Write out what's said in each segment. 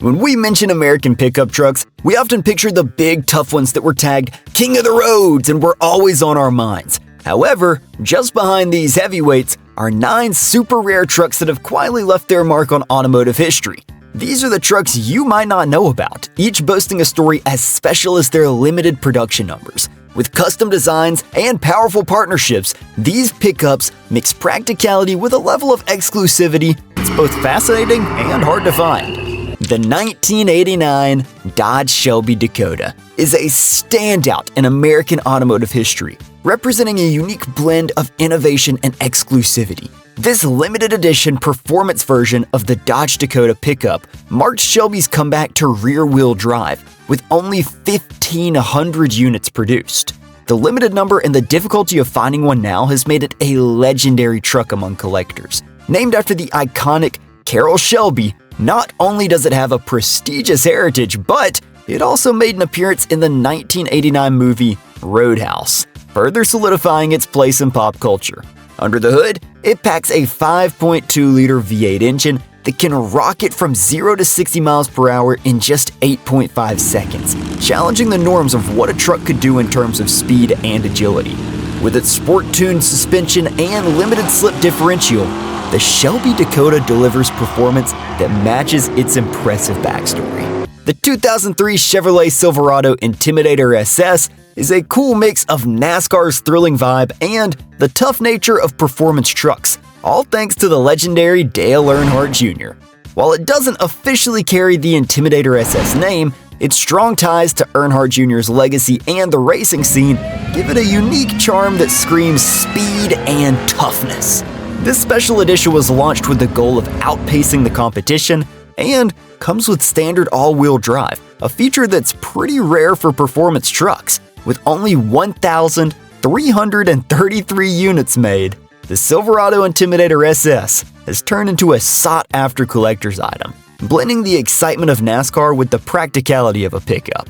When we mention American pickup trucks, we often picture the big, tough ones that were tagged King of the Roads and were always on our minds. However, just behind these heavyweights are 9 super rare trucks that have quietly left their mark on automotive history. These are the trucks you might not know about, each boasting a story as special as their limited production numbers. With custom designs and powerful partnerships, these pickups mix practicality with a level of exclusivity that's both fascinating and hard to find. The 1989 Dodge Shelby Dakota is a standout in American automotive history, representing a unique blend of innovation and exclusivity. This limited edition performance version of the Dodge Dakota pickup marked Shelby's comeback to rear-wheel drive, with only 1,500 units produced. The limited number and the difficulty of finding one now has made it a legendary truck among collectors. Named after the iconic Carroll Shelby, not only does it have a prestigious heritage, but it also made an appearance in the 1989 movie Roadhouse, further solidifying its place in pop culture. Under the hood, it packs a 5.2-liter V8 engine that can rocket from 0 to 60 miles per hour in just 8.5 seconds, challenging the norms of what a truck could do in terms of speed and agility. With its sport-tuned suspension and limited slip differential, the Shelby Dakota delivers performance that matches its impressive backstory. The 2003 Chevrolet Silverado Intimidator SS is a cool mix of NASCAR's thrilling vibe and the tough nature of performance trucks, all thanks to the legendary Dale Earnhardt Jr. While it doesn't officially carry the Intimidator SS name, its strong ties to Earnhardt Jr.'s legacy and the racing scene give it a unique charm that screams speed and toughness. This special edition was launched with the goal of outpacing the competition and comes with standard all-wheel drive, a feature that's pretty rare for performance trucks. With only 1,333 units made, the Silverado Intimidator SS has turned into a sought-after collector's item, blending the excitement of NASCAR with the practicality of a pickup.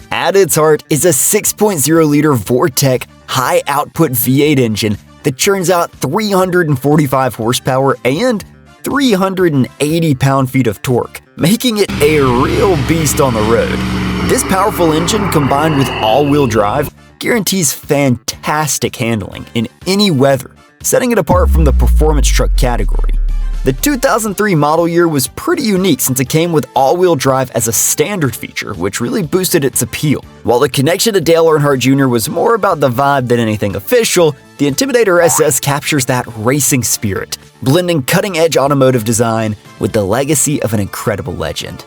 At its heart is a 6.0-liter Vortec high-output V8 engine that churns out 345 horsepower and 380 pound-feet of torque, making it a real beast on the road. This powerful engine, combined with all-wheel drive, guarantees fantastic handling in any weather, setting it apart from the performance truck category. The 2003 model year was pretty unique since it came with all-wheel drive as a standard feature, which really boosted its appeal. While the connection to Dale Earnhardt Jr. was more about the vibe than anything official, the Intimidator SS captures that racing spirit, blending cutting-edge automotive design with the legacy of an incredible legend.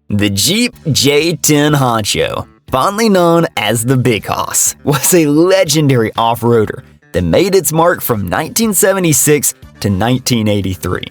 The Jeep J10 Honcho, fondly known as the Big Hoss, was a legendary off-roader that made its mark from 1976 to 1983.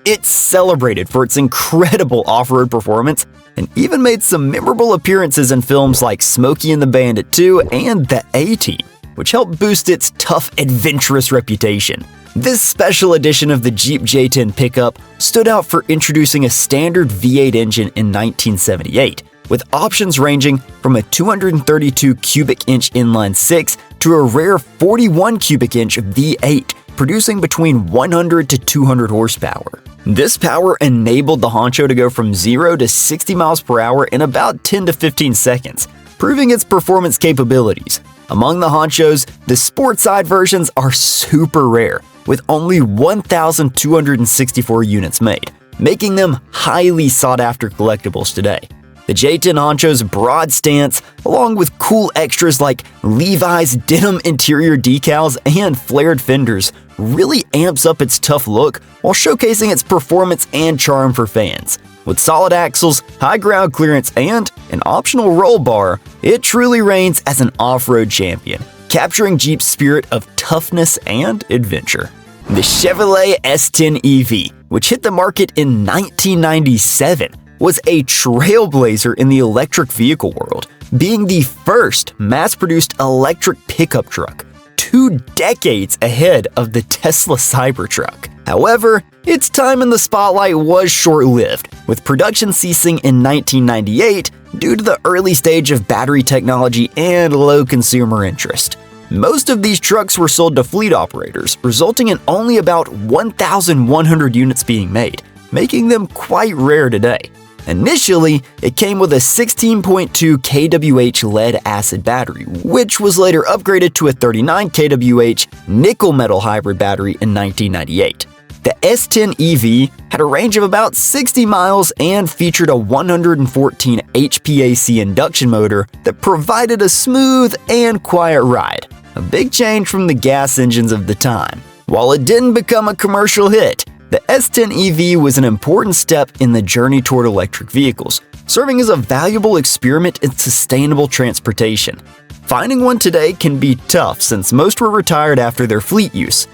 It's celebrated for its incredible off-road performance and even made some memorable appearances in films like Smokey and the Bandit 2 and The A-Team, which helped boost its tough, adventurous reputation. This special edition of the Jeep J10 pickup stood out for introducing a standard V8 engine in 1978, with options ranging from a 232 cubic inch inline 6 to a rare 41 cubic inch V8, producing between 100 to 200 horsepower. This power enabled the Honcho to go from 0 to 60 miles per hour in about 10 to 15 seconds, proving its performance capabilities. Among the Honchos, the sport side versions are super rare, with only 1,264 units made, making them highly sought-after collectibles today. The J10 Honcho's broad stance, along with cool extras like Levi's denim interior decals and flared fenders, really amps up its tough look while showcasing its performance and charm for fans. With solid axles, high ground clearance, and an optional roll bar, it truly reigns as an off-road champion, capturing Jeep's spirit of toughness and adventure. The Chevrolet S10 EV, which hit the market in 1997, was a trailblazer in the electric vehicle world, being the first mass-produced electric pickup truck, 2 decades ahead of the Tesla Cybertruck. However, its time in the spotlight was short-lived, with production ceasing in 1998 due to the early stage of battery technology and low consumer interest. Most of these trucks were sold to fleet operators, resulting in only about 1,100 units being made, making them quite rare today. Initially, it came with a 16.2 kWh lead-acid battery, which was later upgraded to a 39 kWh nickel-metal hybrid battery in 1998. The S10 EV had a range of about 60 miles and featured a 114 HPAC induction motor that provided a smooth and quiet ride, a big change from the gas engines of the time. While it didn't become a commercial hit, the S10 EV was an important step in the journey toward electric vehicles, serving as a valuable experiment in sustainable transportation. Finding one today can be tough since most were retired after their fleet use,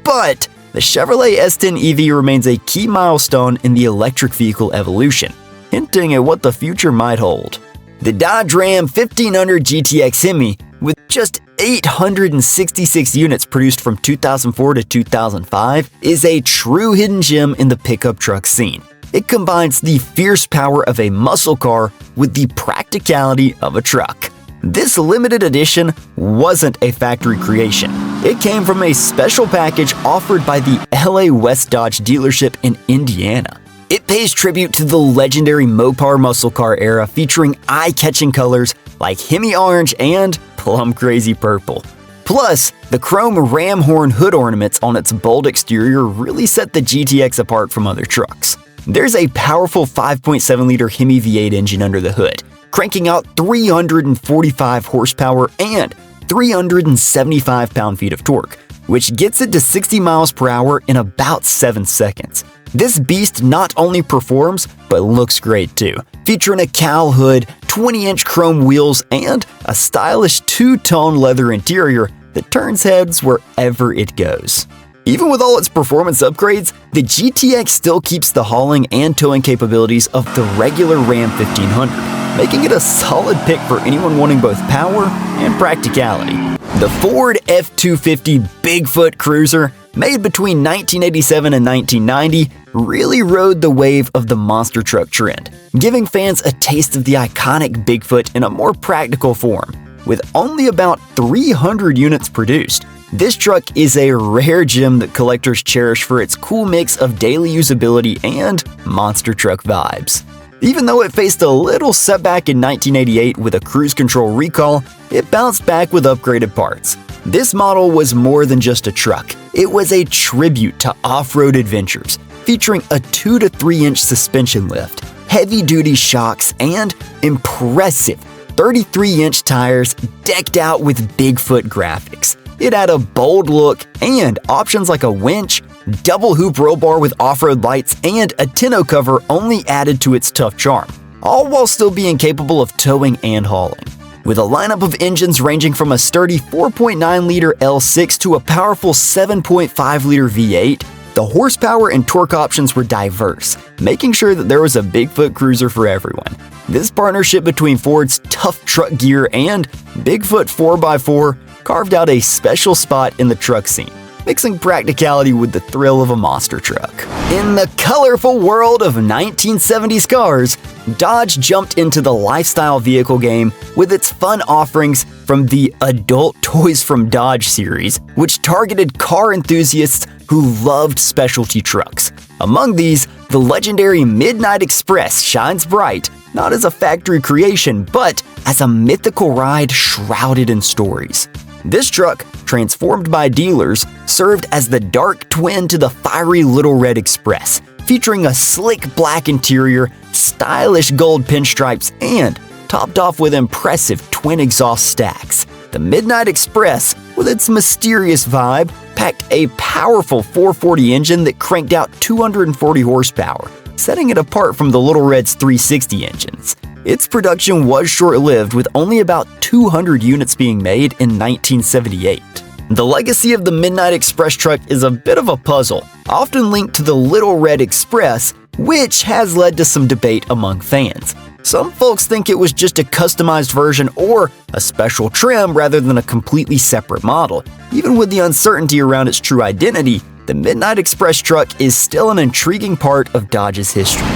but the Chevrolet S10 EV remains a key milestone in the electric vehicle evolution, hinting at what the future might hold. The Dodge Ram 1500 GTX Hemi, with just 866 units produced from 2004 to 2005, is a true hidden gem in the pickup truck scene. It combines the fierce power of a muscle car with the practicality of a truck. This limited edition wasn't a factory creation. It came from a special package offered by the LA West Dodge dealership in Indiana. It pays tribute to the legendary Mopar muscle car era, featuring eye-catching colors like Hemi Orange and Plum Crazy Purple. Plus, the chrome ram horn hood ornaments on its bold exterior really set the GTX apart from other trucks. There's a powerful 5.7-liter Hemi V8 engine under the hood, cranking out 345 horsepower and 375 pound-feet of torque, which gets it to 60 miles per hour in about 7 seconds. This beast not only performs, but looks great too, featuring a cowl hood, 20-inch chrome wheels, and a stylish two-tone leather interior that turns heads wherever it goes. Even with all its performance upgrades, the GTX still keeps the hauling and towing capabilities of the regular Ram 1500, making it a solid pick for anyone wanting both power and practicality. The Ford F-250 Bigfoot Cruiser, made between 1987 and 1990, really rode the wave of the monster truck trend, giving fans a taste of the iconic Bigfoot in a more practical form. With only about 300 units produced, this truck is a rare gem that collectors cherish for its cool mix of daily usability and monster truck vibes. Even though it faced a little setback in 1988 with a cruise control recall, it bounced back with upgraded parts. This model was more than just a truck. It was a tribute to off-road adventures, featuring a 2 to 3 inch suspension lift, heavy-duty shocks, and impressive 33-inch tires decked out with Bigfoot graphics. It had a bold look and options like a winch, double hoop roll bar with off-road lights, and a tonneau cover only added to its tough charm, all while still being capable of towing and hauling. With a lineup of engines ranging from a sturdy 4.9-liter L6 to a powerful 7.5-liter V8, the horsepower and torque options were diverse, making sure that there was a Bigfoot Cruiser for everyone. This partnership between Ford's tough truck gear and Bigfoot 4x4 carved out a special spot in the truck scene, mixing practicality with the thrill of a monster truck. In the colorful world of 1970s cars, Dodge jumped into the lifestyle vehicle game with its fun offerings from the Adult Toys from Dodge series, which targeted car enthusiasts who loved specialty trucks. Among these, the legendary Midnight Express shines bright, not as a factory creation, but as a mythical ride shrouded in stories. This truck, transformed by dealers, served as the dark twin to the fiery Little Red Express, featuring a slick black interior, stylish gold pinstripes, and topped off with impressive twin exhaust stacks. The Midnight Express, with its mysterious vibe, packed a powerful 440 engine that cranked out 240 horsepower, setting it apart from the Little Red's 360 engines. Its production was short-lived, with only about 200 units being made in 1978. The legacy of the Midnight Express truck is a bit of a puzzle, often linked to the Little Red Express, which has led to some debate among fans. Some folks think it was just a customized version or a special trim rather than a completely separate model. Even with the uncertainty around its true identity, the Midnight Express truck is still an intriguing part of Dodge's history.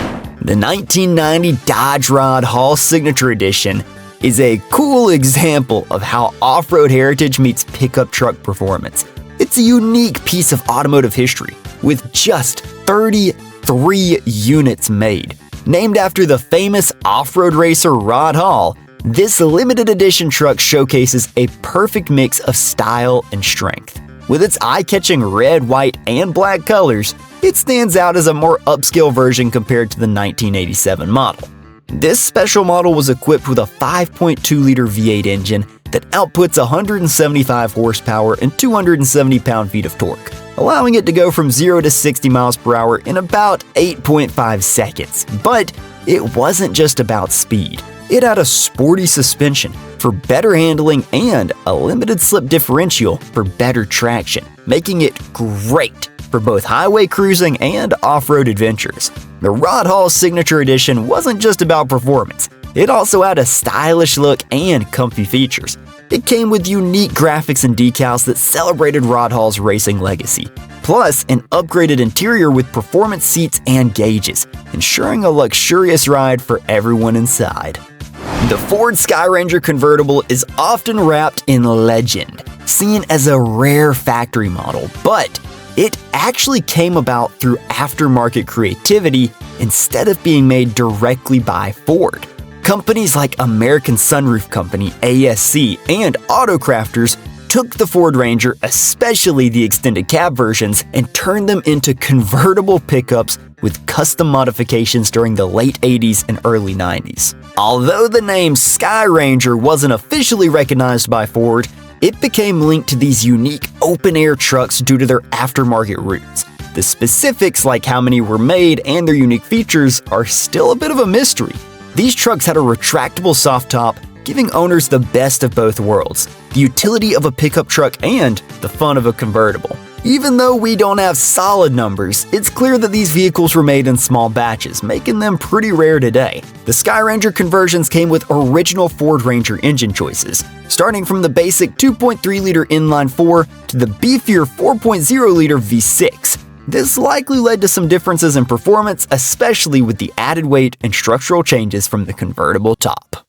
The 1990 Dodge Rod Hall Signature Edition is a cool example of how off-road heritage meets pickup truck performance. It's a unique piece of automotive history, with just 33 units made. Named after the famous off-road racer Rod Hall, this limited edition truck showcases a perfect mix of style and strength. With its eye-catching red, white, and black colors, it stands out as a more upscale version compared to the 1987 model. This special model was equipped with a 5.2-liter V8 engine that outputs 175 horsepower and 270 pound-feet of torque, allowing it to go from 0 to 60 miles per hour in about 8.5 seconds. But it wasn't just about speed. It had a sporty suspension for better handling and a limited slip differential for better traction, making it great for both highway cruising and off-road adventures. The Rod Hall Signature Edition wasn't just about performance. It also had a stylish look and comfy features. It came with unique graphics and decals that celebrated Rod Hall's racing legacy, plus an upgraded interior with performance seats and gauges, ensuring a luxurious ride for everyone inside. The Ford Skyranger convertible is often wrapped in legend, seen as a rare factory model, but it actually came about through aftermarket creativity instead of being made directly by Ford. Companies like American Sunroof Company, ASC, and Autocrafters took the Ford Ranger, especially the extended cab versions, and turned them into convertible pickups with custom modifications during the late 80s and early 90s. Although the name Skyranger wasn't officially recognized by Ford, it became linked to these unique open-air trucks due to their aftermarket roots. The specifics, like how many were made and their unique features, are still a bit of a mystery. These trucks had a retractable soft top, giving owners the best of both worlds, the utility of a pickup truck and the fun of a convertible. Even though we don't have solid numbers, it's clear that these vehicles were made in small batches, making them pretty rare today. The Skyranger conversions came with original Ford Ranger engine choices, starting from the basic 2.3-liter inline-4 to the beefier 4.0-liter V6. This likely led to some differences in performance, especially with the added weight and structural changes from the convertible top.